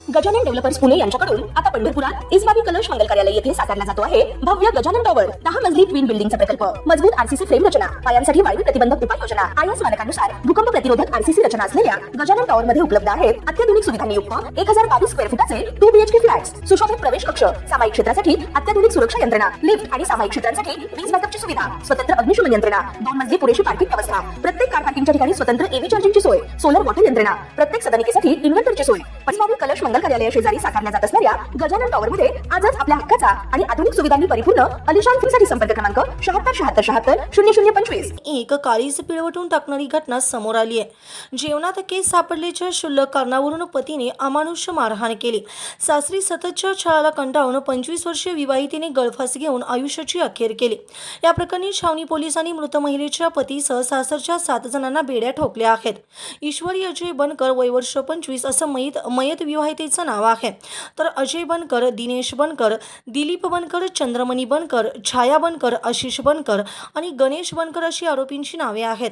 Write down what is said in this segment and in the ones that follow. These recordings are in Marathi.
गजानन डेव्हलपर्स पुणे यांच्याकडून आता पंढरपुरात इस्बाबी कलश मंगल कार्यालय येथे साकारला जातो आहे भव्य गजानन टॉवर 10 मजली ट्विन बिल्डिंगचा प्रकल्प। मजबूत आरसीसी फ्रेम रचना, पायांसाठी वायू प्रतिबंधक उपाययोजना, आयएस मानकानुसार भूकंप प्रतिरोधक आरसीसी रचना असलेल्या गजानन टॉवर मध्ये उपलब्ध आहेत अत्याधुनिक सुविधांनी युक्त 1022 स्क्वेअर फुटाचे 2 बीएचके फ्लॅट्स, सुशोभित प्रवेश कक्ष, सामायिक क्षेत्रासाठी अत्याधुनिक सुरक्षा यंत्रणा, लिफ्ट आणि सामायिक क्षेत्रांसाठी वीज बॅकअपची सुविधा, स्वतंत्र अग्निशमन यंत्रणा, 2 मजली पुरेशी पार्किंग व्यवस्था, प्रत्येक कार पार्किंगच्या ठिकाणी स्वतंत्र एव्ही चार्जिंगची सोय, सोलर वॉटर यंत्रणा, प्रत्येक सदनिकेसाठी इन्व्हर्टरची सोय। इस्बाबी कलश मंगल कार्यालय शेजारी साकारल्या जात असणाऱ्या गजानन टॉवर मध्ये आजच आपल्या हक्काचा आणि आधुनिक सुविधांनी परिपूर्ण अलिशान फ्रीसाठी संपर्क क्रमांक 7676760025। एक काळीज पिळवटून टाकणारी घटना समोर आली आहे। जेवणात केस सापडल्याच्या क्षुल्लक कारणावरून पतीने अमानुष्य मारहाण केली। सासरी सततच्या छळाला कंटाळून 25 वर्षीय विवाहितेने गळफास घेऊन आयुष्याची अखेर केली। या प्रकरणी छावणी पोलिसांनी मृत महिलेच्या पतीसह सासरच्या 7 जणांना बेड्या ठोकल्या आहेत। ईश्वरी अजय बनकर वय वर्ष 25 असं मयत विवाहितेचं नाव आहे। तर अजय बनकर, दिनेश बनकर, दिलीप बनकर, चंद्रमणी बनकर, छाया बनकर, आशिष बनकर आणि गणेश बनकर अशी आरोपींची नावे आहेत।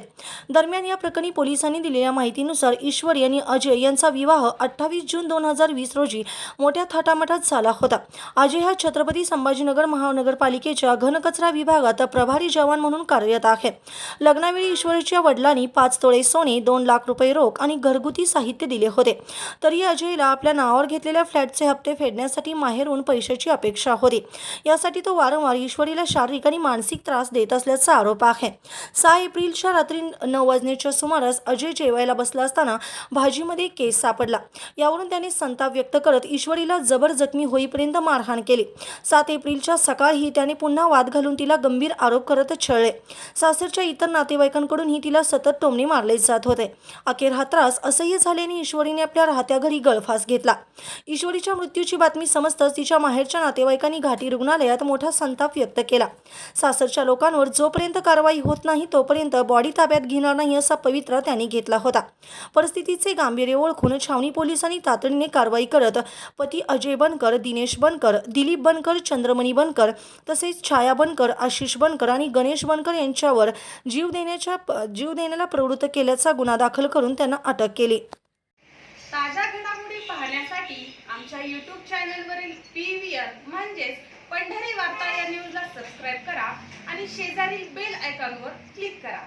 दरम्यान या प्रकरणी पोलिसांनी दिलेल्या माहितीनुसार ईश्वरी आणि अजय यांचा विवाह 28 जून 2020 रोजी मोठ्या थाटामाटात झाला होता। अजय हा छत्रपती संभाजीनगर महानगरपालिकेच्या घनकचरा विभागात प्रभारी जवान म्हणून कार्यरत आहे। लग्नावेळी ईश्वरीच्या वडिलांनी 5 तोळे सोने, 2 लाख रुपये रोख आणि घरगुती साहित्य दिले होते। तरी अजयला आपल्या नावावर घेतलेल्या फ्लॅटचे हप्ते फेडण्यासाठी माहेरून पैशाची अपेक्षा होती। यासाठी तो वारंवार ईश्वरीला शारीरिक आणि मानसिक त्रास देत असल्याचा आरोप आहे। 6 एप्रिलच्या रात्री 9 वाजण्याच्या सुमारास अजय जेवायला बसला असताना भाजीमध्ये केस सापडला। यावरून त्याने संताप व्यक्त करत ईश्वरीला जबर जखमी होईपर्यंत मारहाण केली। 7 एप्रिलच्या सकाळी त्याने पुन्हा वाद घालून तिला गंभीर आरोप करत छळले। सासरच्या इतर नातेवाईकांकडूनही तिला सतत टोमणे मारले जात होते। अखेर हा त्रास असह्य झाल्याने ईश्वरीने आपल्या राहत्या घरी गळफास घेतला। ईश्वरीच्या मृत्यूची बातमी समजताच तिच्या माहेरच्या नातेवाईकांनी घाटी रुग्णालयात मोठा संताप व्यक्त केला। सासरच्या लोकांवर जोपर्यंत कारवाई होत नाही तोपर्यंत बॉडी ताब्यात घेणार नाही असा पवित्रा त्यांनी घेतला होता। परिस्थितीचे गांभीर्य ओळखून छावणी पोलिसांनी तातडीने कारवाई करत पती अजय बनकर, दिनेश बनकर, दिलीप बनकर, चंद्रमणी बनकर तसेच छाया बनकर, आशिष बनकर आणि गणेश बनकर यांच्यावर जीव देण्याला प्रवृत्त केल्याचा गुन्हा दाखल करून त्यांना अटक केली। ताज्या घडामोडी पाहण्यासाठी आमच्या YouTube चॅनलवरील PVR म्हणजेच पंढरी वार्ता या न्यूजला सबस्क्राइब करा आणि शेजारील बेल आयकॉनवर क्लिक करा।